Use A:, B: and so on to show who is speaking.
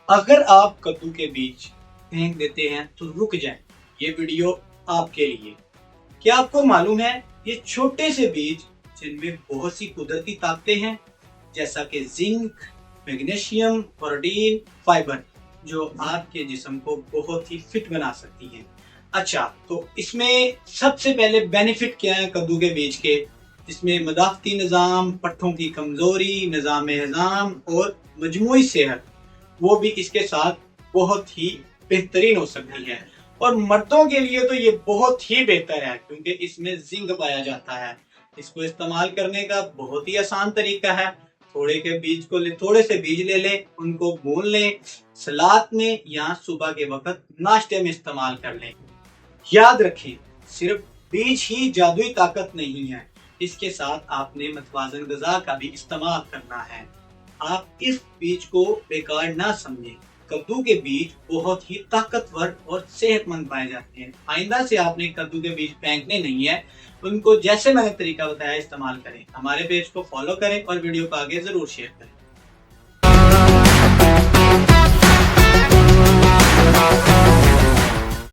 A: अगर आप कद्दू के बीज फेंक देते हैं तो रुक जाएं, ये वीडियो आपके लिए। क्या आपको मालूम है ये छोटे से बीज जिनमें बहुत सी कुदरती ताकतें हैं जैसा कि जिंक, मैग्नीशियम, प्रोटीन, फाइबर, जो आपके जिस्म को बहुत ही फिट बना सकती हैं। अच्छा, तो इसमें सबसे पहले बेनिफिट क्या है कद्दू के बीज के? इसमें मदाफती निज़ाम, पट्ठों की कमजोरी, निज़ाम हज़ाम और मजमूई सेहत, वो भी इसके साथ बहुत ही बेहतरीन हो सकती है। और मर्दों के लिए तो ये बहुत ही बेहतर है क्योंकि इसमें जिंक पाया जाता है। इसको इस्तेमाल करने का बहुत ही आसान तरीका है। थोड़े से बीज ले लें, उनको भून लें, सलाद में या सुबह के वक्त नाश्ते में इस्तेमाल कर लें। याद रखें, सिर्फ बीज ही जादुई ताकत नहीं है, इसके साथ आपने मतवाजन गज़ा का भी इस्तेमाल करना है। आप इस बीज को बेकार ना समझें। कद्दू के बीज बहुत ही ताकतवर और सेहतमंद पाए जाते हैं। आइंदा से आपने कद्दू के बीज फेंकने नहीं है, उनको जैसे मैंने तरीका बताया इस्तेमाल करें। हमारे पेज को फॉलो करें और वीडियो को आगे जरूर शेयर करें।